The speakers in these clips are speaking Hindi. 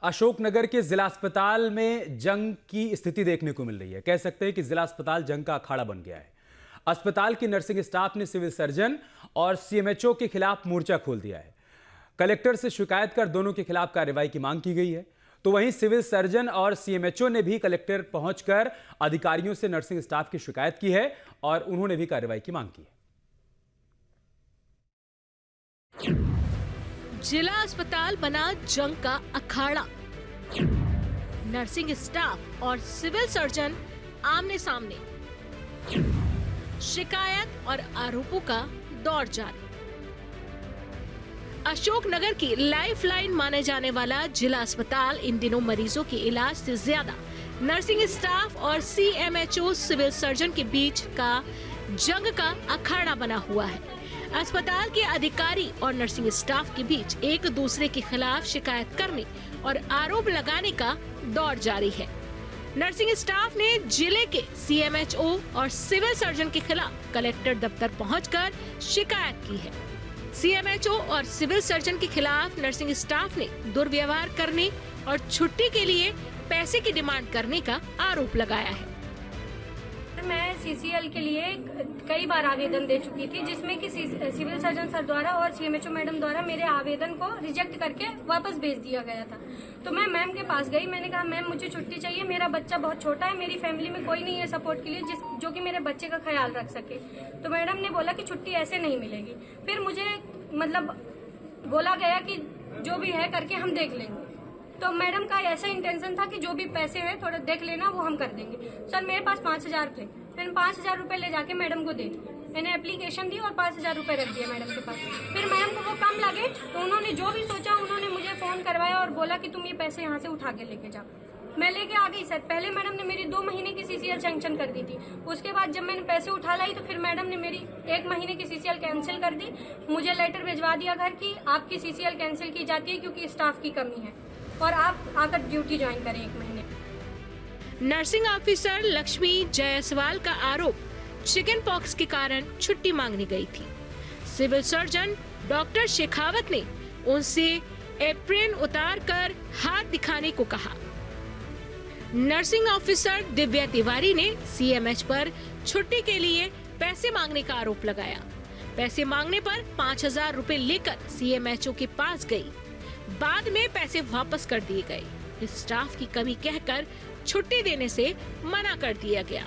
अशोकनगर के जिला अस्पताल में जंग की स्थिति देखने को मिल रही है। कह सकते हैं कि जिला अस्पताल जंग का अखाड़ा बन गया है। अस्पताल की नर्सिंग स्टाफ ने सिविल सर्जन और सीएमएचओ के खिलाफ मोर्चा खोल दिया है। कलेक्टर से शिकायत कर दोनों के खिलाफ कार्रवाई की मांग की गई है। तो वहीं सिविल सर्जन और सीएमएचओ ने भी कलेक्टर पहुंचकर अधिकारियों से नर्सिंग स्टाफ की शिकायत की है और उन्होंने भी कार्रवाई की मांग की है। जिला अस्पताल बना जंग का अखाड़ा। नर्सिंग स्टाफ और सिविल सर्जन आमने सामने। शिकायत और आरोपों का दौर जारी। अशोकनगर की लाइफलाइन माने जाने वाला जिला अस्पताल इन दिनों मरीजों के इलाज से ज्यादा नर्सिंग स्टाफ और सीएमएचओ सिविल सर्जन के बीच का जंग का अखाड़ा बना हुआ है। अस्पताल के अधिकारी और नर्सिंग स्टाफ के बीच एक दूसरे के खिलाफ शिकायत करने और आरोप लगाने का दौर जारी है। नर्सिंग स्टाफ ने जिले के सीएमएचओ और सिविल सर्जन के खिलाफ कलेक्टर दफ्तर पहुंचकर शिकायत की है। सीएमएचओ और सिविल सर्जन के खिलाफ नर्सिंग स्टाफ ने दुर्व्यवहार करने और छुट्टी के लिए पैसे की डिमांड करने का आरोप लगाया है। मैं सीसीएल के लिए कई बार आवेदन दे चुकी थी, जिसमें कि सिविल सर्जन सर द्वारा और सीएमएचओ मैडम द्वारा मेरे आवेदन को रिजेक्ट करके वापस भेज दिया गया था। तो मैं मैम के पास गई, मैंने कहा मैम मुझे छुट्टी चाहिए, मेरा बच्चा बहुत छोटा है, मेरी फैमिली में कोई नहीं है सपोर्ट के लिए जो कि मेरे बच्चे का ख्याल रख सके। तो मैडम ने बोला कि छुट्टी ऐसे नहीं मिलेगी। फिर मुझे बोला गया कि जो भी है करके हम देख लेंगे। तो मैडम का ऐसा इंटेंशन था कि जो भी पैसे है थोड़ा देख लेना, वो हम कर देंगे। सर मेरे पास 5,000 थे, मैंने 5,000 रुपए ले जाके मैडम को दे, मैंने एप्लीकेशन दी और 5,000 रुपए रख दिए मैडम के पास। फिर मैडम को वो कम लगे तो उन्होंने जो भी सोचा, उन्होंने मुझे फोन करवाया और बोला कि तुम ये पैसे यहाँ से उठा के लेके जाओ। मैं लेके आ गई सर। पहले मैडम ने मेरी 2 महीने की सीसीएल सैंक्शन कर दी थी। उसके बाद जब मैंने पैसे उठा लाई तो फिर मैडम ने मेरी 1 महीने की सीसीएल कैंसिल कर दी। मुझे लेटर भिजवा दिया घर की, आपकी सीसीएल कैंसिल की जाती है क्योंकि स्टाफ की कमी है और आप आकर ड्यूटी ज्वाइन करें 1 महीने। नर्सिंग ऑफिसर लक्ष्मी जायसवाल का आरोप चिकन पॉक्स के कारण छुट्टी मांगनी गई थी। सिविल सर्जन डॉक्टर शेखावत ने उनसे एप्रिन उतारकर हाथ दिखाने को कहा। नर्सिंग ऑफिसर दिव्या तिवारी ने सीएमएच पर छुट्टी के लिए पैसे मांगने का आरोप लगाया। पैसे मांगने पर 5,000 रुपए लेकर सीएमएचओ के पास गई। बाद में पैसे वापस कर दिए गए। स्टाफ की कमी कहकर छुट्टी देने से मना कर दिया गया।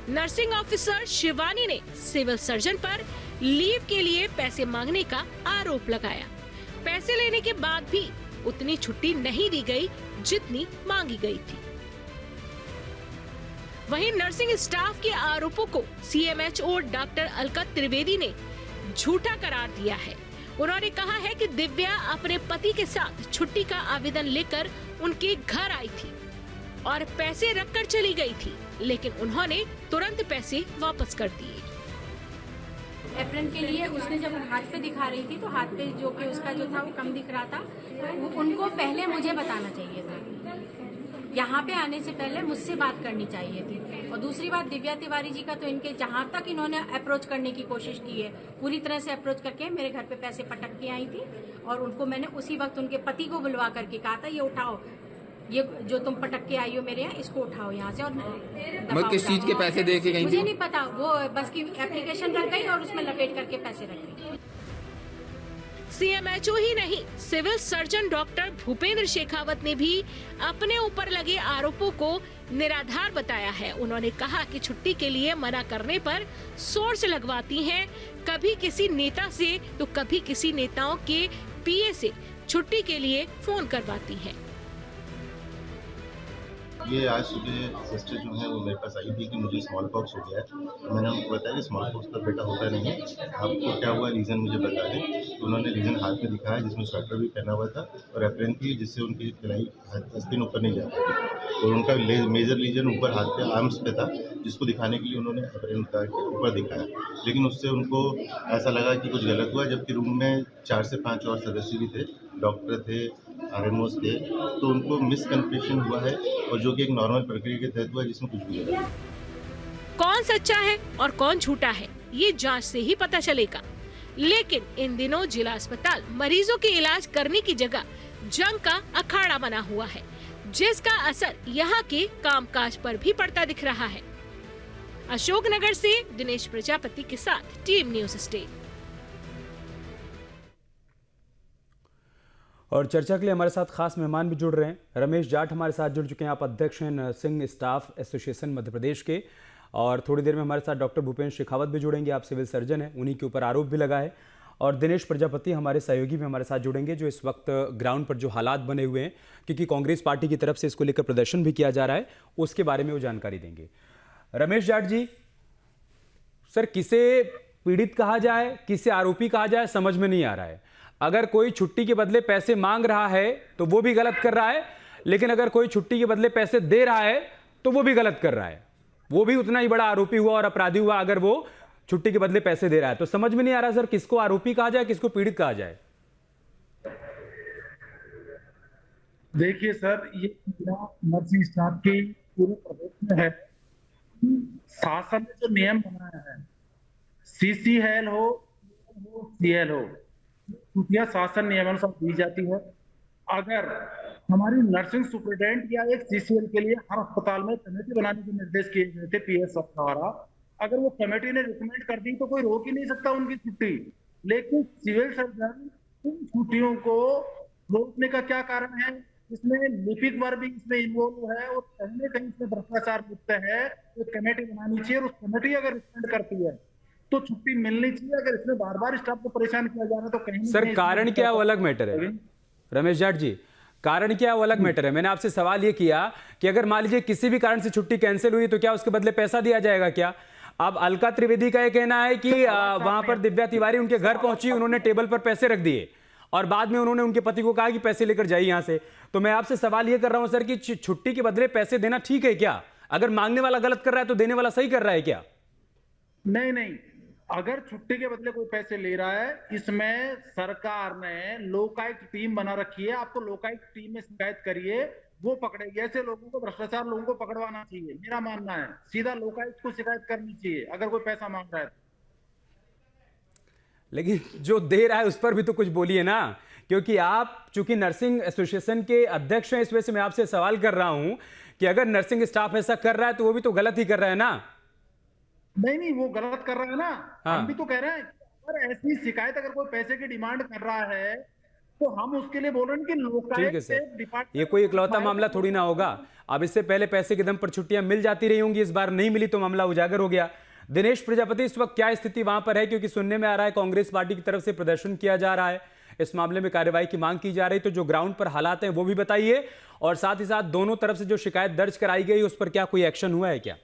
नर्सिंग ऑफिसर शिवानी ने सिविल सर्जन पर लीव के लिए पैसे मांगने का आरोप लगाया। पैसे लेने के बाद भी उतनी छुट्टी नहीं दी गई जितनी मांगी गई थी। वहीं नर्सिंग स्टाफ के आरोपों को सीएमएचओ डॉक्टर अलका त्रिवेदी ने झूठा करार दिया है। उन्होंने कहा है कि दिव्या अपने पति के साथ छुट्टी का आवेदन लेकर उनके घर आई थी और पैसे रखकर चली गई थी, लेकिन उन्होंने तुरंत पैसे वापस कर दिए। एप्रन के लिए उसने जब हाथ पे दिखा रही थी तो हाथ पे जो कि उसका जो था वो कम दिख रहा था, उनको पहले मुझे बताना चाहिए था। यहाँ पे आने से पहले मुझसे बात करनी चाहिए थी। और दूसरी बात दिव्या तिवारी जी का तो इनके जहाँ तक इन्होंने अप्रोच करने की कोशिश की है, पूरी तरह से अप्रोच करके मेरे घर पे पैसे पटक के आई थी और उनको मैंने उसी वक्त उनके पति को बुलवा करके कहा था ये उठाओ, ये जो तुम पटक के आई हो मेरे यहाँ, इसको उठाओ यहाँ से। और किस चीज के पैसे दे के गई? मुझे नहीं पता, वो बस की एप्लीकेशन रख गई और उसमें लपेट करके पैसे रख गई। सीएमएचओ ही नहीं, civil surgeon doctor Bhupendra Shekhawat ने भी अपने ऊपर लगे आरोपों को निराधार बताया है। उन्होंने कहा कि छुट्टी के लिए मना करने पर सोर्स लगवाती हैं, कभी किसी नेता से तो कभी किसी नेताओं के पीए से छुट्टी के लिए फोन करवाती हैं। ये आज सुबह सिस्टर जो है वो मेरे पास आई थी कि मुझे स्मॉल पॉक्स हो गया है। तो मैंने उनको बताया कि स्मॉल पॉक्स का बेटा होता नहीं है, आपको क्या हुआ रीज़न मुझे बता दें। तो उन्होंने रीज़न हाथ में दिखाया जिसमें स्वेटर भी पहना हुआ था और एप्रन थी जिससे उनकी कलाई 10 दिन ऊपर नहीं जाती थी। और उनका मेजर लीजन ऊपर हाथ पे आर्म्स पे था, जिसको दिखाने के लिए उन्होंने एप्रन उतार के ऊपर दिखाया। लेकिन उससे उनको ऐसा लगा कि कुछ गलत हुआ, जबकि रूम में 4 से 5 और सदस्य भी थे, डॉक्टर थे, आरएमओस थे। तो उनको मिसकन्फेशन हुआ है और जो कि एक नॉर्मल प्रक्रिया के तहत हुआ जिसमें कुछ भी नहीं। कौन सच्चा है और कौन झूठा है ये जांच से ही पता चलेगा। लेकिन इन दिनों जिला अस्पताल मरीजों के इलाज करने की जगह जंग का अखाड़ा बना हुआ है, जिसका असर यहाँ के कामकाज पर भी पड़ता दिख रहा है। अशोकनगर से दिनेश प्रजापति के साथ टीम न्यूज़ स्टेट। और चर्चा के लिए हमारे साथ खास मेहमान भी जुड़ रहे हैं। रमेश जाट हमारे साथ जुड़ चुके हैं, आप अध्यक्ष हैं nursing staff association Madhya Pradesh के। और थोड़ी देर में हमारे साथ डॉक्टर भूपेंद्र शेखावत भी जुड़ेंगे, आप सिविल सर्जन हैं, उन्हीं के ऊपर आरोप भी लगा है। और दिनेश प्रजापति हमारे सहयोगी भी हमारे साथ जुड़ेंगे, जो इस वक्त ग्राउंड पर जो हालात बने हुए हैं, क्योंकि कांग्रेस पार्टी की तरफ से इसको लेकर प्रदर्शन भी किया जा रहा है, उसके बारे में वो जानकारी देंगे। रमेश जाट जी, सर किसे पीड़ित कहा जाए, किसे आरोपी कहा जाए, समझ में नहीं आ रहा है। अगर कोई छुट्टी के बदले पैसे मांग रहा है तो वो भी गलत कर रहा है, लेकिन अगर कोई छुट्टी के बदले पैसे दे रहा है तो वो भी गलत कर रहा है। वो भी उतना ही बड़ा आरोपी हुआ और अपराधी हुआ अगर वो छुट्टी के बदले पैसे दे रहा है। तो समझ में नहीं आ रहा सर, किसको आरोपी कहा जाए, किसको पीड़ित कहा जाए। देखिए सर, ये नर्सिंग स्टाफ के पूरे प्रदेश में है। शासन ने जो नियम बनाया है, सीसीएल हो सीएल हो, छुट्टियां शासन नियमानुसार दी जाती है। अगर हमारी नर्सिंग सुपरिटेंडेंट या एक सीसीएल के लिए हर अस्पताल में कमेटी बनाने के निर्देश किए गए थे पीएस द्वारा, अगर वो कमेटी ने रिकमेंड कर दी तो कोई रोक ही नहीं सकता उनकी छुट्टी। लेकिन सिविल सर्जन उन छुट्टियों को रोकने का क्या कारण है? इसमें लिपिक वर्ग भी इसमें इन्वॉल्व है और कहीं ना कहीं इसमें भ्रष्टाचार लिप्त है। तो कमेटी बनानी चाहिए और उस कमेटी अगर रिकमेंड करती है तो छुट्टी मिलनी चाहिए। अगर इसमें बार बार स्टाफ को परेशान किया जा रहा है तो कहीं सर कारण क्या वो अलग मैटर है। रमेश जाट जी, कारण क्या वो अलग मैटर है। मैंने आपसे सवाल ये किया कि अगर मान लीजिए किसी भी कारण से छुट्टी कैंसिल हुई तो क्या उसके बदले पैसा दिया जाएगा क्या? अब अलका त्रिवेदी का ये कहना है कि वहां पर दिव्या तिवारी उनके घर पहुंची, उन्होंने टेबल पर पैसे रख दिए और बाद में उन्होंने उनके पति को कहा कि पैसे लेकर जाइए यहां से। तो मैं आपसे सवाल ये कर रहा हूं सर कि छुट्टी के बदले पैसे देना ठीक है क्या? अगर मांगने वाला गलत कर रहा है तो देने वाला सही कर रहा है क्या? नहीं, अगर छुट्टी के बदले कोई पैसे ले रहा है, इसमें सरकार ने लोकायुक्त टीम बना रखी है। आपको लोकायुक्त टीम में शिकायत करिए, वो पकड़ेगी। ऐसे लोगों को, भ्रष्टाचार लोगों को पकड़वाना चाहिए, मेरा मानना है। सीधा लोकायुक्त को शिकायत करनी चाहिए अगर कोई पैसा मांग रहा है। लेकिन जो दे रहा है उस पर भी तो कुछ बोलिए ना, क्योंकि आप चूंकि नर्सिंग एसोसिएशन के अध्यक्ष हैं, इस वजह से मैं आपसे सवाल कर रहा हूं कि अगर नर्सिंग स्टाफ ऐसा कर रहा है तो वो भी तो गलत ही कर रहा है ना। नहीं, वो गलत कर रहा है ना। हाँ। हम भी तो कह रहे हैं अगर ऐसी शिकायत, अगर कोई पैसे की डिमांड कर रहा है तो हम उसके लिए बोल रहे हैं कि लोकायुक्त से डिपार्टमेंट, ये कोई इकलौता मामला थोड़ी ना होगा। अब इससे पहले पैसे के दम पर छुट्टियां मिल जाती रही होंगी, इस बार नहीं मिली तो मामला उजागर हो गया। दिनेश प्रजापति, इस वक्त क्या स्थिति वहां पर है? क्योंकि सुनने में आ रहा है कांग्रेस पार्टी की तरफ से प्रदर्शन किया जा रहा है, इस मामले में कार्रवाई की मांग की जा रही। तो जो ग्राउंड पर हालात हैं वो भी बताइए, और साथ ही साथ दोनों तरफ से जो शिकायत दर्ज कराई गई उस पर क्या कोई एक्शन हुआ है क्या?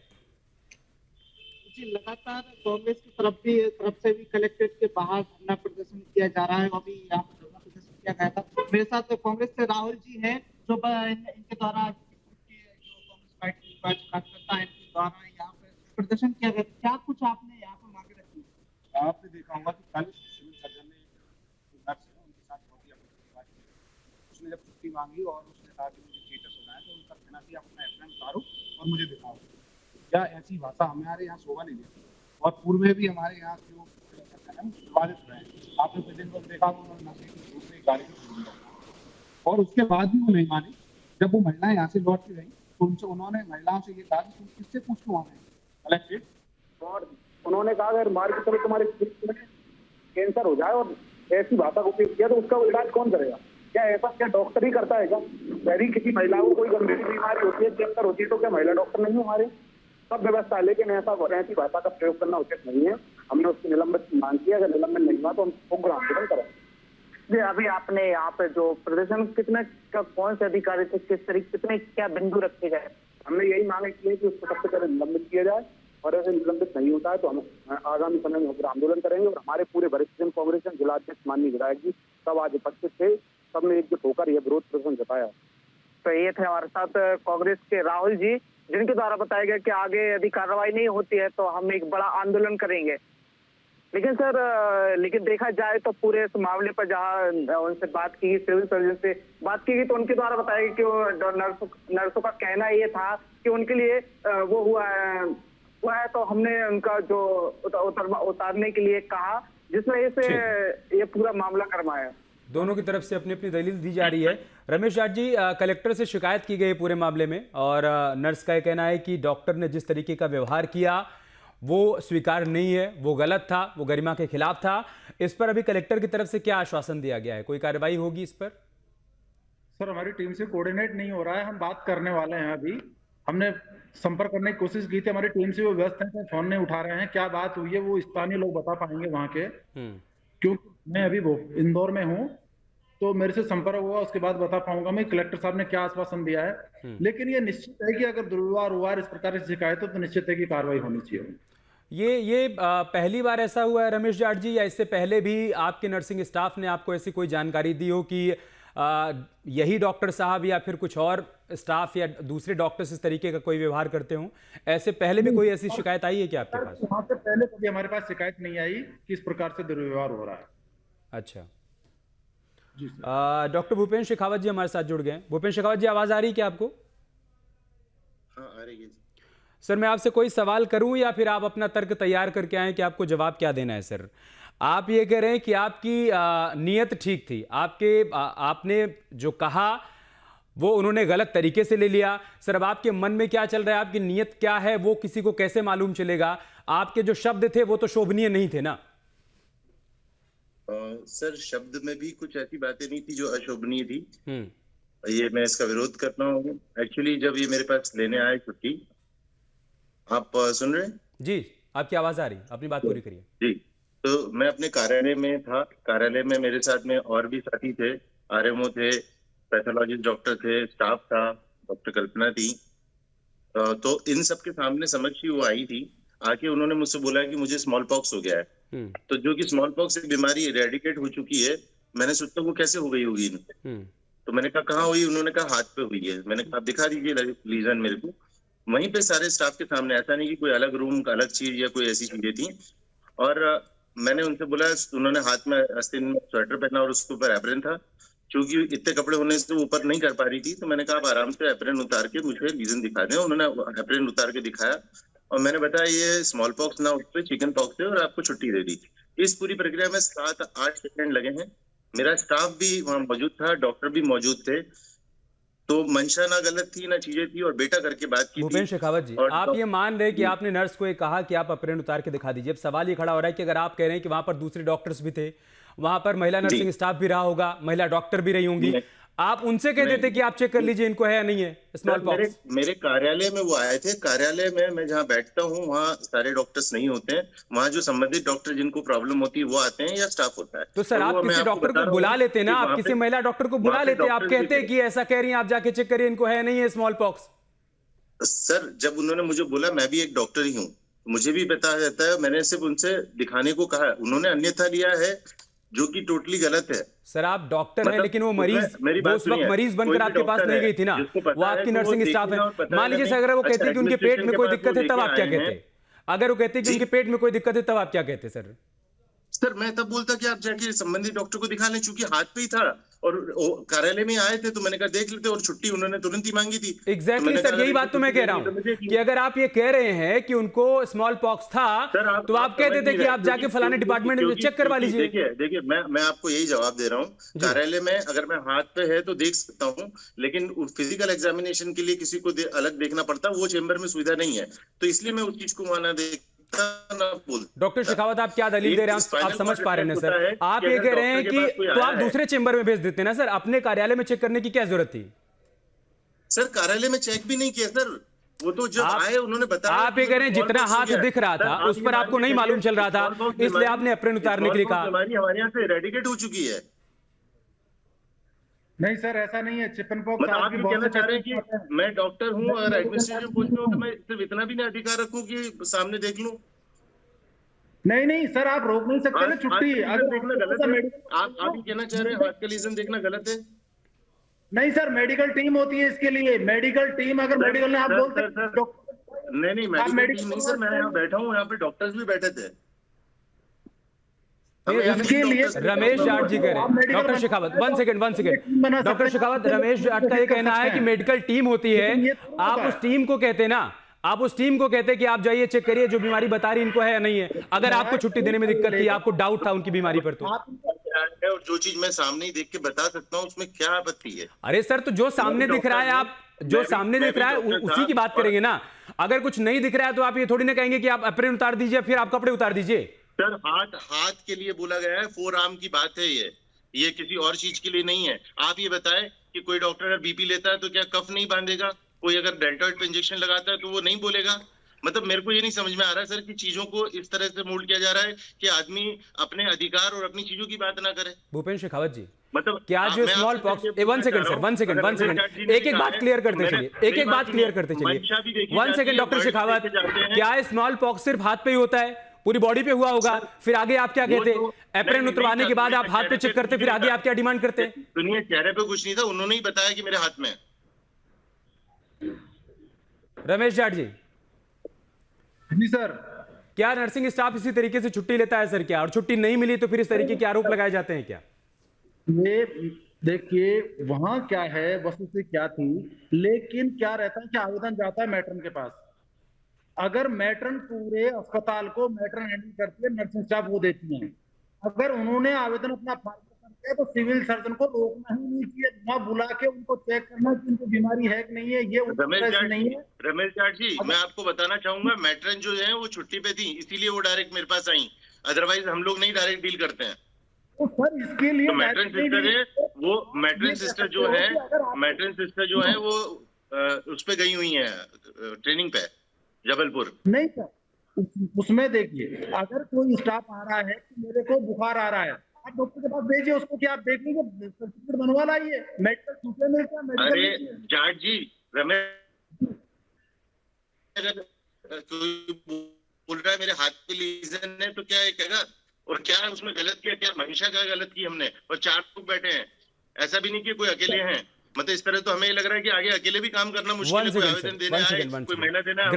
लगातार कांग्रेस की तरफ से भी कलेक्ट्रेट के बाहर धरना प्रदर्शन किया जा रहा है। अभी यहाँ पर धरना प्रदर्शन किया गया था। मेरे साथ कांग्रेस से राहुल जी हैं, जो इनके द्वारा कांग्रेस पार्टी कार्यकर्ता है, इनके द्वारा यहाँ पे प्रदर्शन किया गया। क्या कुछ आपने यहाँ पर मांगे रखी? आपने देखा होगा कि कल सिविल सर्जन ने नर्स है उनके साथ बहुत ही अपनी बात की। उसने जब छुट्टी मांगी और उसने कहा कि मुझे चेटस होना है, तो उनका कहना कि आप अपना एफएम उतारो और मुझे दिखाओ। क्या ऐसी भाषा हमारे यहाँ शोभा नहीं देती। और पूर्व में भी हमारे यहाँ जो विवादित रहे, आपने पिछले दिन देखा उन्होंने नशे की दूसरी गाड़ी को और उसके बाद भी वो नहीं मानी। जब वो महिलाएं यहाँ से लौट के गई तो उनसे उन्होंने महिलाओं से ये कहा कि तुम किससे पूछ के वहाँ गए कलेक्टेड, और उन्होंने कहा अगर मार के चलो तुम्हारे कैंसर हो जाए और ऐसी भाषा का उपयोग किया तो उसका इलाज कौन करेगा? क्या ऐसा क्या डॉक्टर ही करता है क्या? यदि किसी महिला को कोई गंभीर बीमारी होती है, कैंसर होती है, तो क्या महिला डॉक्टर नहीं हमारे? सब व्यवस्था है, लेकिन ऐसी भाषा का प्रयोग करना उचित नहीं है। हमने उसकी निलंबित मांग किया, अगर निलंबन नहीं हुआ तो हम उग्र आंदोलन करेंगे। अभी आपने यहाँ पे जो प्रदर्शन कितने कौन से अधिकारी थे, किस तरीके, कितने क्या बिंदु रखे गए? हमने यही मांग की है कि उसको सबसे पहले निलंबित किया जाए, और अगर निलंबित नहीं होता है तो हम आगामी समय में उग्र आंदोलन करेंगे। और हमारे पूरे वरिष्ठ कांग्रेस जिला अध्यक्ष माननीय विधायक जी सब आज उपस्थित थे, सबने एकजुट होकर यह विरोध प्रदर्शन जताया। तो ये थे हमारे साथ कांग्रेस के राहुल जी, जिनके द्वारा बताया गया कि आगे यदि कार्रवाई नहीं होती है तो हम एक बड़ा आंदोलन करेंगे। लेकिन सर, लेकिन देखा जाए तो पूरे इस मामले पर जहां उनसे बात की, सिविल सर्जन से बात की गई, तो उनके द्वारा बताया गया कि वो नर्सों का कहना ये था कि उनके लिए वो हुआ है, तो हमने उनका जो उतारने के लिए कहा, जिस वजह से ये पूरा मामला करवाया। दोनों की तरफ से अपनी अपनी दलील दी जा रही है। रमेश जाट जी, कलेक्टर से शिकायत की गई पूरे मामले में और नर्स का यह कहना है कि डॉक्टर ने जिस तरीके का व्यवहार किया वो स्वीकार नहीं है, वो गलत था, वो गरिमा के खिलाफ था। इस पर अभी कलेक्टर की तरफ से क्या आश्वासन दिया गया है? कोई कार्रवाई होगी इस पर? सर, हमारी टीम से कोऑर्डिनेट नहीं हो रहा है। हम बात करने वाले हैं। अभी हमने संपर्क करने की कोशिश की थी, हमारी टीम से वो व्यस्त हैं, फोन नहीं उठा रहे हैं। क्या बात हुई है वो स्थानीय लोग बता पाएंगे वहां के, क्योंकि मैं अभी इंदौर में हूँ, तो मेरे से संपर्क हुआ, उसके बाद बता पाऊंगा मैं कलेक्टर साहब ने क्या आश्वासन दिया है। लेकिन ये निश्चित है कि अगर दुर्व्यवहार हुआ इस प्रकार की शिकायत हो तो निश्चित है कि कार्रवाई होनी चाहिए। ये पहली बार ऐसा हुआ है रमेश जाट जी, या इससे पहले भी आपके नर्सिंग स्टाफ ने आपको ऐसी कोई जानकारी दी हो कि यही डॉक्टर साहब या फिर कुछ और स्टाफ या दूसरे डॉक्टर्स इस तरीके का कोई व्यवहार करते हों? ऐसे पहले भी कोई ऐसी शिकायत आई है क्या आपके पास? वहां से पहले कभी हमारे पास शिकायत नहीं आई कि इस प्रकार से दुर्व्यवहार हो रहा है। अच्छा, डॉक्टर भूपेन शेखावत जी हमारे साथ जुड़ गए हैं। भूपेन शेखावत जी, आवाज आ रही है क्या आपको? हाँ, आ रही है सर, मैं आपसे कोई सवाल करूं या फिर आप अपना तर्क तैयार करके आए कि आपको जवाब क्या देना है? सर, आप ये कह रहे हैं कि आपकी नीयत ठीक थी, आपने जो कहा वो उन्होंने गलत तरीके से ले लिया। सर, अब आपके मन में क्या चल रहा है, आपकी नीयत क्या है, वो किसी को कैसे मालूम चलेगा? आपके जो शब्द थे वो तो शोभनीय नहीं थे ना? सर, शब्द में भी कुछ ऐसी बातें नहीं थी जो अशोभनीय थी। ये मैं इसका विरोध करता हूँ। एक्चुअली जब ये मेरे पास लेने आए छुट्टी, आप सुन रहे हैं? जी, आपकी आवाज आ रही, अपनी बात पूरी करिए। जी, तो मैं अपने कार्यालय में था। कार्यालय में मेरे साथ में और भी साथी थे, आरएमओ थे, पैथोलॉजिस्ट डॉक्टर थे, स्टाफ था, डॉक्टर कल्पना थी। तो इन सब के सामने समक्ष ही वो आई थी। आके उन्होंने मुझसे बोला कि मुझे स्मॉल पॉक्स हो गया है। तो जो कि स्मॉल पॉक्स एक बीमारी इरेडिकेट हो चुकी है, मैंने सोचा वो कैसे हो गई होगी। तो मैंने कहा कहाँ हुई? उन्होंने कहा हाथ पे हुई है। मैंने कहा दिखा दीजिए लीजन मेरे को। वहीं पे सारे स्टाफ के सामने, ऐसा नहीं कि कोई अलग रूम अलग चीज या कोई ऐसी चीजें थी। और मैंने उनसे बोला, उन्होंने हाथ में आस्तीन में स्वेटर पहना और उसके ऊपर एप्रन था। क्योंकि इतने कपड़े होने से वो ऊपर नहीं कर पा रही थी, तो मैंने कहा आप आराम से एप्रन उतार के मुझे लीजन दिखा दें। उन्होंने एप्रन उतार के दिखाया और मैंने बताया ये स्मॉल पॉक्स ना, उस पर चिकन पॉक्स है और आपको छुट्टी दे दी। इस पूरी प्रक्रिया में 7-8 सेकंड लगे हैं। मेरा स्टाफ भी वहां मौजूद था, डॉक्टर भी मौजूद थे। तो मंशा ना गलत थी ना चीजें थी और बेटा करके बात की। भूपेन शेखावत जी, आप ये मान रहे कि आपने नर्स को ये कहा कि आप एप्रन उतार के दिखा दीजिए। अब सवाल ये खड़ा हो रहा है कि अगर आप कह रहे हैं कि वहां पर दूसरे डॉक्टर्स भी थे, वहां पर महिला नर्सिंग स्टाफ भी रहा होगा, महिला डॉक्टर भी रही होंगी, आप उनसे कह देते कि आप चेक कर लीजिए इनको है या नहीं है स्मॉल पॉक्स। मेरे कार्यालय में वो आए थे। कार्यालय में मैं जहाँ बैठता हूँ वहाँ सारे डॉक्टर्स नहीं होते हैं। वहाँ जो संबंधित डॉक्टर जिनको प्रॉब्लम होती है वो आते हैं या स्टाफ होता है। तो सर, आप किसी डॉक्टर को बुला लेते ना, आप किसी महिला डॉक्टर को बुला लेते, आप कहते कि ऐसा कह रही हैं, आप जाके चेक करिए इनको है नहीं है स्मॉल पॉक्स। सर, जब उन्होंने मुझे बोला, मैं भी एक डॉक्टर ही हूँ, मुझे भी पता रहता है। मैंने सिर्फ उनसे दिखाने को कहा, उन्होंने अन्यथा लिया है जो कि टोटली गलत है। सर, आप डॉक्टर हैं लेकिन वो मरीज, वो उस वक्त मरीज बनकर आपके पास नहीं गई थी ना, वो आपकी नर्सिंग स्टाफ है। मान लीजिए अगर वो कहते कि उनके पेट में कोई दिक्कत है, तब आप क्या कहते? अगर वो कहते कि उनके पेट में कोई दिक्कत है, तब आप क्या कहते? सर, मैं तब बोलता कि आप जाके संबंधित डॉक्टर को दिखा लें, चूंकि हाथ पे ही था और कार्यालय में आए थे, तो मैंने कहा देख लेते, और छुट्टी उन्होंने तुरंत ही मांगी थी। एग्जैक्टली सर, यही बात तो मैं कह रहा हूँ कि अगर आप ये कह रहे हैं कि उनको स्मॉल पॉक्स था, तो आप कह देते कि आप जाके फलाने डिपार्टमेंट में चेक करवा लीजिए। देखिए, मैं आपको यही जवाब दे रहा हूँ। कार्यालय में अगर मैं हाथ पे है तो देख सकता हूँ, लेकिन फिजिकल एग्जामिनेशन के लिए किसी को अलग देखना पड़ता, वो चेंबर में सुविधा नहीं है, तो इसलिए मैं उस चीज को माना देख। डॉक्टर शेखावत, आप क्या दलील दे रहे हैं? आप समझ पा रहे हैं सर? आप ये कह रहे हैं कि तो आप दूसरे चेंबर में भेज देते ना सर, अपने कार्यालय में चेक करने की क्या जरूरत थी? सर, कार्यालय में चेक भी नहीं किया सर, वो तो जब आए उन्होंने बताया। आप ये कह रहे हैं जितना हाथ दिख रहा था उस पर आपको नहीं मालूम चल रहा था, इसलिए आपने एप्रन उतारने के लिए कहा। बीमारी हमारे यहाँ से इरेडिकेट हो चुकी है। नहीं सर, ऐसा नहीं है। चिकन पॉक्स आप ये कहना चाह रहे हैं कि मैं डॉक्टर हूँ और एडमिनिस्ट्रेटिव पोस्ट में हूँ, तो मैं सिर्फ इतना भी नहीं अधिकार रखूँ कि सामने देख लूँ? नहीं सर, आप रोक नहीं सकते ना छुट्टी। अगर देखना गलत है, आप ये कहना चाह रहे हैं हाथ का लीजन देखना गलत है? नहीं सर, मेडिकल टीम होती है इसके लिए। मेडिकल टीम, अगर मेडिकल ने आप बोलते नहीं, मेडिकल टीम नहीं सर, मैं यहाँ बैठा हूँ, यहाँ पे डॉक्टर्स भी बैठे थे। इसके लिए रमेश जाट जी कह रहे हैं। Doctor Shekhawat, one second doctor Shekhawat, Ramesh Jat का ये कहना है कि मेडिकल टीम होती है, आप उस टीम को कहते ना, आप उस टीम को कहते कि आप जाइए चेक करिए जो बीमारी बता रही इनको है या नहीं है। अगर आपको छुट्टी देने में दिक्कत थी, आपको डाउट था उनकी बीमारी पर, तो रहा है और जो चीज मैं सामने ही देख के बता सकता हूँ उसमें क्या आपत्ति है? अरे सर, तो जो सामने दिख रहा है, आप जो सामने दिख रहा है उसी की बात करेंगे ना। अगर कुछ नहीं दिख रहा है तो आप ये थोड़ी ना कहेंगे कि आप अप्रेन उतार दीजिए फिर आप कपड़े उतार दीजिए। सर हाथ के लिए बोला गया है, फोर आर्म की बात है ये किसी और चीज के लिए नहीं है। आप ये बताएं कि कोई डॉक्टर अगर बीपी लेता है तो क्या कफ नहीं बांधेगा? कोई अगर डेल्टॉइड पे इंजेक्शन लगाता है तो वो नहीं बोलेगा? मतलब मेरे को ये नहीं समझ में आ रहा है सर कि चीजों को इस तरह से मोल्ड किया जा रहा है कि आदमी अपने अधिकार और अपनी चीजों की बात ना करे। भूपेंद्र शेखावत जी, मतलब क्या जो small pox, one second sir, one second, एक एक बात क्लियर करते चलिए, एक एक बात क्लियर करते चलिए। वन सेकंड डॉक्टर शेखावत, क्या स्मॉल पॉक्स सिर्फ हाथ पे ही होता है? पूरी बॉडी पे हुआ होगा? फिर आगे आप क्या कहते? एप्रेन उतरवाने के बाद आप हाथ पे चेक करते, फिर आगे आप क्या डिमांड करते? सुनिए, चेहरे पे कुछ नहीं था, उन्होंने ही बताया कि मेरे हाथ में है। रमेश जाट जी, जी सर। क्या नर्सिंग स्टाफ इसी तरीके से छुट्टी लेता है सर क्या? और छुट्टी नहीं मिली तो फिर इस तरीके के आरोप लगाए जाते हैं क्या? ये देखिए वहां क्या है, वस्तुस्थिति क्या थी, लेकिन क्या रहता है कि आवेदन जाता है मैट्रन के पास। अगर मैट्रन पूरे अस्पताल को मैट्रन हैंडल करती है, नर्सिंग स्टाफ वो देती है। अगर उन्होंने आवेदन अपना फार्म करके तो सिविल सर्जन को रोकना ही नहीं चाहिए, वहां बुला के उनको चेक करना कि उनको बीमारी है कि नहीं है। ये रमेश जाट जी, मैं आपको बताना चाहूंगा, मैट्रन जो है वो छुट्टी पे थी, इसीलिए वो डायरेक्ट मेरे पास आई। अदरवाइज हम लोग नहीं डायरेक्ट डील करते हैं। तो सर इसके लिए तो मैट्रन सिस्टर है, वो मैट्रन सिस्टर जो है वो उस पे गई हुई है ट्रेनिंग पे जबलपुर। नहीं सर, उसमें देखिए अगर कोई स्टाफ आ रहा है कि मेरे को बुखार आ रहा है, आप डॉक्टर के पास भेजिए उसको, कि आप देख लीजिए सर्टिफिकेट बनवा लाइए, मेडिकल सूचना मिलता है, मेडिकल। अरे जाट जी, रमेश अगर कोई बोल रहा है मेरे हाथ पे लीजन है तो क्या ये कहेगा? और क्या उसमें गलत किया? क्या मंशा क्या गलत की हमने? और 4 लोग बैठे हैं, ऐसा भी नहीं कि कोई अकेले हैं। मतलब इस तरह तो हमें लग रहा है कि आगे अकेले भी काम करना मुश्किल है। कोई आवेदन देने आए, कोई महिला देना है,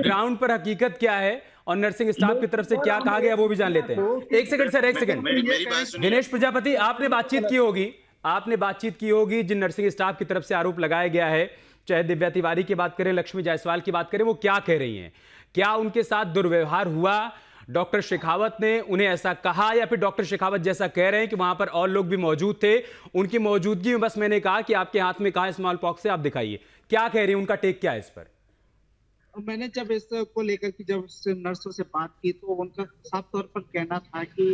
ग्राउंड पर हकीकत क्या है और नर्सिंग स्टाफ की तरफ से क्या कहा गया वो भी जान लेते हैं। एक सेकंड सर, एक सेकंड। मेरी बात सुनिए। दिनेश प्रजापति, आपने बातचीत की होगी जिन नर्सिंग स्टाफ की तरफ से आरोप लगाया गया है, चाहे दिव्या तिवारी की बात करें, लक्ष्मी जायसवाल की बात करें, वो क्या कह रही हैं? क्या उनके साथ दुर्व्यवहार हुआ? डॉक्टर शेखावत ने उन्हें ऐसा कहा या फिर डॉक्टर शेखावत जैसा कह रहे हैं कि वहां पर और लोग भी मौजूद थे, उनकी मौजूदगी में बस मैंने कहा कि आपके हाथ में कहां स्मॉल पॉक्स है, आप दिखाइए? क्या कह रही है, उनका टेक क्या है इस पर? मैंने जब इसको लेकर के जब नर्सों से बात की तो उनका साफ तौर पर कहना था कि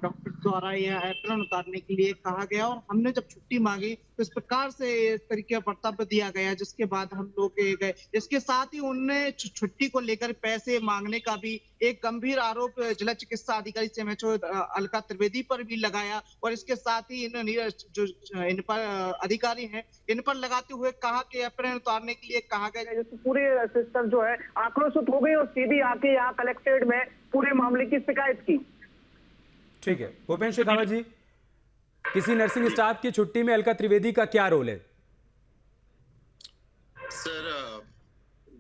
डॉक्टर द्वारा यह एप्रन उतारने के लिए कहा गया और हमने जब छुट्टी मांगी तो इस प्रकार से इस तरीके का वक्तव्य दिया गया, जिसके बाद हम लोग गए। इसके साथ ही उन्होंने छुट्टी को लेकर पैसे मांगने का भी एक गंभीर आरोप जिला चिकित्सा अधिकारी सीएमएचओ अलका त्रिवेदी पर भी लगाया और इसके साथ ही जो इन पर अधिकारी हैं इन पर लगाते हुए कहा कि एप्रन उतारने के लिए कहा गया, जिससे पूरे सिस्टम जो है आक्रोशित हो गई और सीधी आके यहाँ कलेक्ट्रेट में पूरे मामले की शिकायत की। ठीक है भूपेंद्र शेखावत जी, किसी नर्सिंग स्टाफ की छुट्टी में अलका त्रिवेदी का क्या रोल है? सर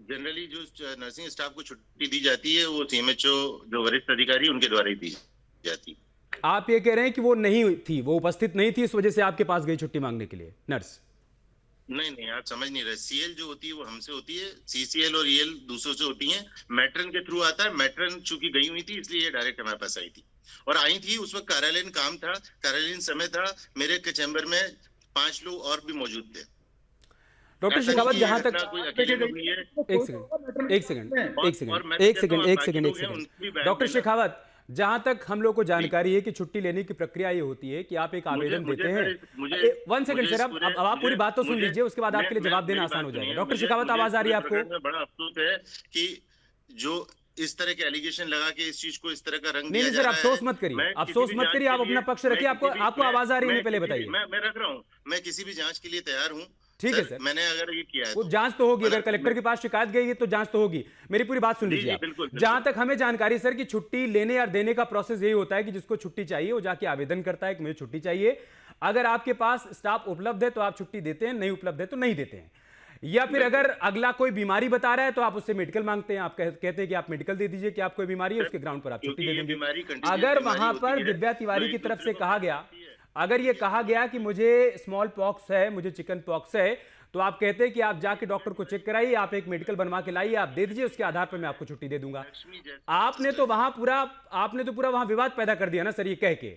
जनरली जो नर्सिंग स्टाफ को छुट्टी दी जाती है वो सीएमएचओ जो वरिष्ठ अधिकारी उनके द्वारा ही दी जाती। आप ये कह रहे हैं कि वो नहीं थी, वो उपस्थित नहीं थी, इस वजह से आपके पास गई छुट्टी मांगने के लिए नर्स? नहीं, आप समझ नहीं रहे। सीएल जो होती है वो हमसे होती है, सीसीएल और ईएल दूसरों से होती हैं। मैट्रन के थ्रू आता है। मैट्रन चूंकि गई हुई थी इसलिए ये डायरेक्ट हमारे पास आई थी और आई थी उस वक्त कार्यालयीन काम था, कार्यालयीन समय था। मेरे चैम्बर में 5 लोग और भी मौजूद थे। डॉक्टर शेखावत, जहां तक डॉक्टर शेखावत, जहां तक हम लोग को जानकारी है कि छुट्टी लेने की प्रक्रिया ये होती है कि आप एक आवेदन देते हैं। 1 सेकंड सर, अब आप पूरी बात तो सुन लीजिए, उसके बाद आपके लिए जवाब देना आसान हो जाएगा। डॉक्टर शेखावत, आवाज आ रही है आपको? बड़ा अफसोस है कि जो इस तरह के एलिगेशन लगा के इस चीज को इस तरह का रंग नहीं सर, अफसोस मत करिए, अफसोस मत करिए, आप अपना पक्ष रखिए। आपको आवाज आ रही है, पहले बताइए। मैं रख रहा हूँ, मैं किसी भी जांच के लिए तैयार हूँ। ठीक है सर, मैंने अगर ये किया है वो जांच तो होगी, अगर कलेक्टर के पास शिकायत गई है तो जांच तो होगी। मेरी पूरी बात सुन लीजिए। जहां तक हमें जानकारी सर की छुट्टी लेने और देने का प्रोसेस यही होता है कि जिसको छुट्टी चाहिए वो जाके आवेदन करता है कि मुझे छुट्टी चाहिए। अगर आपके पास स्टाफ उपलब्ध है तो आप छुट्टी देते हैं, नहीं उपलब्ध है तो नहीं देते हैं। या फिर अगर अगला कोई बीमारी बता रहा है तो आप उससे मेडिकल मांगते हैं, आप कहते हैं कि आप मेडिकल दे दीजिए कि आप कोई बीमारी है, उसके ग्राउंड पर आप छुट्टी दे देंगे। अगर वहां पर दिव्या तिवारी की तरफ से कहा गया, अगर ये कहा गया कि मुझे स्मॉल पॉक्स है, मुझे चिकन पॉक्स है, तो आप कहते हैं कि आप जाके डॉक्टर को चेक कराइए, आप एक मेडिकल बनवा के लाइए, आप दे दीजिए, उसके आधार पर मैं आपको छुट्टी दे दूंगा। आपने तो पूरा वहां विवाद पैदा कर दिया ना सर, ये कह के।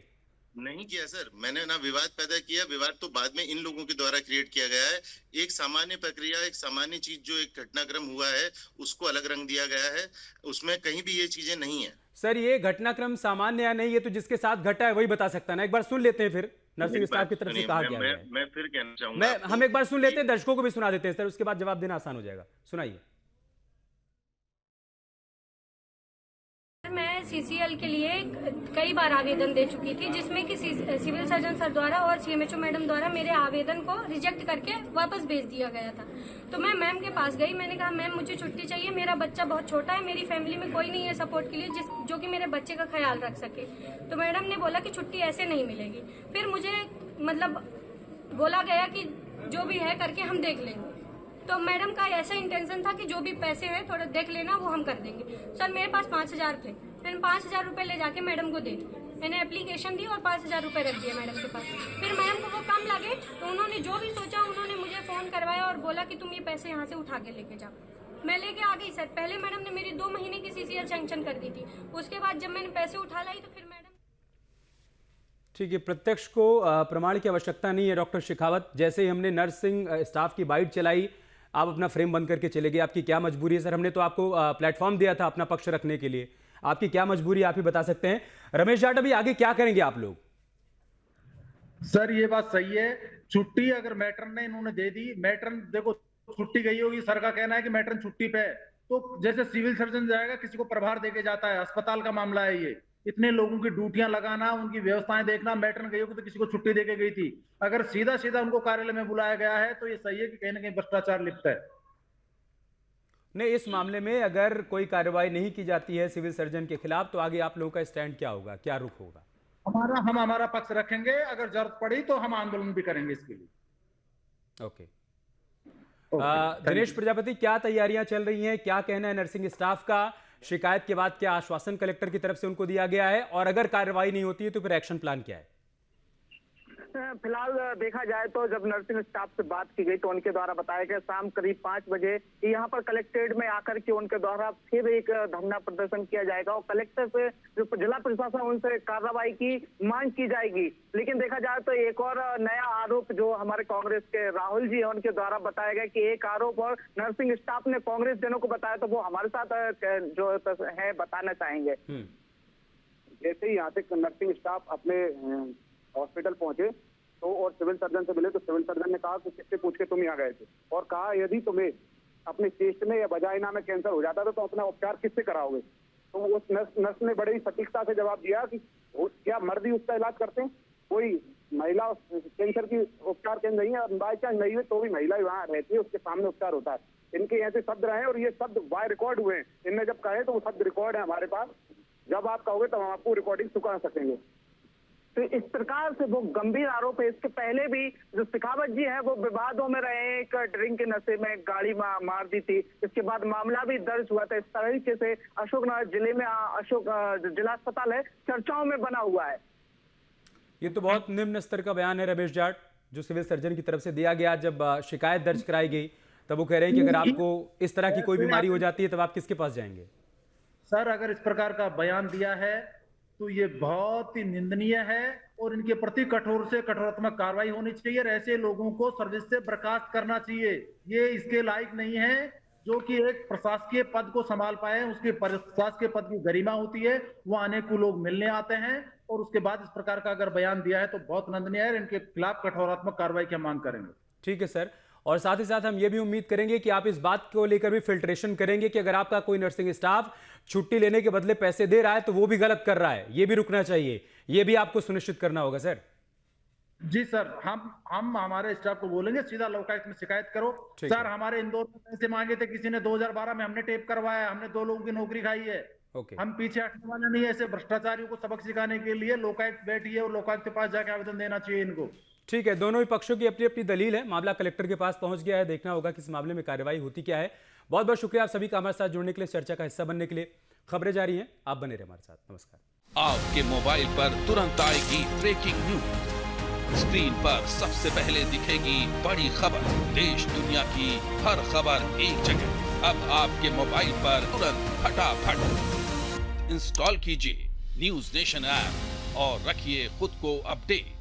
नहीं किया सर, मैंने ना विवाद पैदा किया। विवाद तो बाद में इन लोगों के द्वारा क्रिएट किया गया है। एक सामान्य प्रक्रिया, एक सामान्य चीज जो एक घटनाक्रम हुआ है उसको अलग रंग दिया गया है, उसमें कहीं भी ये चीजें नहीं है। सर ये घटनाक्रम सामान्य या नहीं, ये तो जिसके साथ घटा है वही बता सकता है ना। एक बार सुन लेते हैं फिर नर्सिंग स्टाफ की तरफ से कहा गया है। मैं फिर कहना चाहूंगा, हम एक बार सुन लेते हैं, दर्शकों को भी सुना देते हैं सर, उसके बाद जवाब देना आसान हो जाएगा। सुनाइए। मैं सीसीएल के लिए कई बार आवेदन दे चुकी थी, जिसमें कि सिविल सर्जन सर द्वारा और सीएमएचओ मैडम द्वारा मेरे आवेदन को रिजेक्ट करके वापस भेज दिया गया था। तो मैं मैम के पास गई, मैंने कहा मैम मुझे छुट्टी चाहिए, मेरा बच्चा बहुत छोटा है, मेरी फैमिली में कोई नहीं है सपोर्ट के लिए जो कि मेरे बच्चे का ख्याल रख सके। तो मैडम ने बोला कि छुट्टी ऐसे नहीं मिलेगी। फिर मुझे मतलब बोला गया कि जो भी है करके हम देख लेंगे। तो मैडम का ऐसा इंटेंशन था कि जो भी पैसे है थोड़ा देख लेना, वो हम कर देंगे। सर मेरे पास 5,000 थे, मैंने 5,000 रुपए ले जाके मैडम को दे दिए। मैंने एप्लीकेशन दी और 5,000 रुपए रख दिए मैडम के पास। फिर मैम को वो कम लगे तो उन्होंने जो भी सोचा, उन्होंने मुझे फोन करवाया और बोला कि तुम ये पैसे यहाँ से उठा के लेके जाओ। मैं लेके आ गई सर। पहले मैडम ने मेरी 2 महीने की सीसीएल सैंक्शन कर दी थी। उसके बाद जब मैंने पैसे उठा लाई तो फिर मैडम। ठीक है, प्रत्यक्ष को प्रमाण की आवश्यकता नहीं है। डॉक्टर शेखावत, जैसे ही हमने नर्सिंग स्टाफ की बाइट चलाई, आप अपना फ्रेम बंद करके चले गए। आपकी क्या मजबूरी है सर? हमने तो आपको प्लेटफॉर्म दिया था अपना पक्ष रखने के लिए, आपकी क्या मजबूरी आप ही बता सकते हैं। रमेश जाट, अभी आगे क्या करेंगे आप लोग? सर ये बात सही है, छुट्टी अगर मैट्रन ने इन्होंने दे दी, मैट्रन देखो छुट्टी गई होगी, सर का कहना है कि मैट्रन छुट्टी पे है, तो जैसे सिविल सर्जन जाएगा किसी को प्रभार देके जाता है, अस्पताल का मामला है ये, इतने लोगों की ड्यूटियां लगाना, उनकी व्यवस्थाएं देखना। मैट्रन गई होगी तो किसी को छुट्टी देके गई थी, अगर सीधा सीधा उनको कार्यालय में बुलाया गया है तो ये सही है कि कहीं ना कहीं भ्रष्टाचार लिप्त है। नहीं, इस मामले में अगर कोई कार्रवाई नहीं की जाती है सिविल सर्जन के खिलाफ, तो आगे आप लोगों का स्टैंड क्या होगा, क्या रुख होगा? हम हमारा पक्ष रखेंगे, अगर जरूरत पड़ी तो हम आंदोलन भी करेंगे इसके लिए। ओके। दिनेश प्रजापति, क्या तैयारियां चल रही हैं, क्या कहना है नर्सिंग स्टाफ का? शिकायत के बाद क्या आश्वासन कलेक्टर की तरफ से उनको दिया गया है, और अगर कार्रवाई नहीं होती है तो फिर एक्शन प्लान क्या है? फिलहाल देखा जाए तो जब नर्सिंग स्टाफ से बात की गई तो उनके द्वारा बताया गया शाम करीब 5 बजे यहाँ पर कलेक्ट्रेट में आकर के उनके द्वारा फिर एक धरना प्रदर्शन किया जाएगा और कलेक्टर से जो जिला प्रशासन उनसे कार्रवाई की मांग की जाएगी। लेकिन देखा जाए तो एक और नया आरोप जो हमारे कांग्रेस के राहुल जी है उनके द्वारा बताया गया कि एक आरोप और नर्सिंग स्टाफ ने कांग्रेस जनों को बताया, तो वो हमारे साथ जो है बताना चाहेंगे। जैसे ही यहाँ से नर्सिंग स्टाफ अपने हॉस्पिटल पहुंचे तो और सिविल सर्जन से मिले तो सिविल सर्जन ने कहा कि किससे पूछ के तुम यहाँ गए थे, और कहा यदि तुम्हें अपने चेस्ट में या वजाइना में कैंसर हो जाता तो अपना उपचार किससे कराओगे। तो उस नर्स ने बड़ी सटीकता से जवाब दिया कि क्या मर्द ही उसका इलाज करते हैं, कोई महिला कैंसर की उपचार केंद्र नहीं है, और बाई चांस नहीं हुए तो भी महिला वहाँ रहती है, उसके सामने उपचार होता है। इनके ऐसे शब्द रहे और ये शब्द वाय रिकॉर्ड हुए हैं। इनने जब कहे तो वो शब्द रिकॉर्ड है हमारे पास, जब आप कहोगे तब हम आपको रिकॉर्डिंग चुका सकेंगे। तो इस प्रकार से वो गंभीर आरोप है। इसके पहले भी जो शेखावत जी है वो विवादों में रहे, एक ड्रिंक के नशे में गाड़ी मार दी थी, इसके बाद मामला भी दर्ज हुआ था। इस तरीके से अशोकनगर जिले में अशोक जिला अस्पताल है चर्चाओं में बना हुआ है। ये तो बहुत निम्न स्तर का बयान है रमेश जाट जो सिविल सर्जन की तरफ से दिया गया। जब शिकायत दर्ज कराई गई तब वो कह रहे हैं कि अगर आपको इस तरह की कोई बीमारी हो जाती है तब आप किसके पास जाएंगे? सर अगर इस प्रकार का बयान दिया है तो ये बहुत ही निंदनीय है और इनके प्रति कठोर से कठोरात्मक कार्रवाई होनी चाहिए और ऐसे लोगों को सर्विस से बर्खास्त करना चाहिए। ये इसके लायक नहीं है जो कि एक प्रशासकीय पद को संभाल पाए। उसके प्रशासकीय पद की गरिमा होती है, वो अनेकों लोग मिलने आते हैं और उसके बाद इस प्रकार का अगर बयान दिया है तो बहुत निंदनीय है। इनके खिलाफ कठोरात्मक कार्रवाई की मांग करेंगे। ठीक है सर, और साथ ही साथ हम ये भी उम्मीद करेंगे कि आप इस बात को लेकर भी फिल्ट्रेशन करेंगे कि अगर आपका कोई नर्सिंग स्टाफ छुट्टी लेने के बदले पैसे दे रहा है तो वो भी गलत कर रहा है, ये भी रुकना चाहिए, ये भी आपको सुनिश्चित करना होगा सर। जी सर, हम हमारे स्टाफ को बोलेंगे सीधा लोकायुक्त में शिकायत करो। सर हमारे इंदौर में पैसे मांगे थे किसी ने 2012 में, हमने टेप करवाया, हमने 2 लोगों की नौकरी खाई है। हम पीछे हटने वाले नहीं है। ऐसे भ्रष्टाचारियों को सबक सिखाने के लिए लोकायुक्त बैठी है और लोकायुक्त के पास जाकर आवेदन देना चाहिए इनको। ठीक है, दोनों ही पक्षों की अपनी अपनी दलील है। मामला कलेक्टर के पास पहुंच गया है, देखना होगा कि इस मामले में कार्रवाई होती क्या है। बहुत बहुत शुक्रिया आप सभी का हमारे साथ जुड़ने के लिए, चर्चा का हिस्सा बनने के लिए। खबरें जारी हैं, आप बने रहे हमारे साथ। नमस्कार। आपके मोबाइल पर तुरंत आएगी ब्रेकिंग न्यूज, स्क्रीन पर सबसे पहले दिखेगी बड़ी खबर, देश दुनिया की हर खबर एक जगह। अब आपके मोबाइल पर तुरंत फटाफट इंस्टॉल कीजिए न्यूज नेशन ऐप। और रखिए खुद को अपडेट।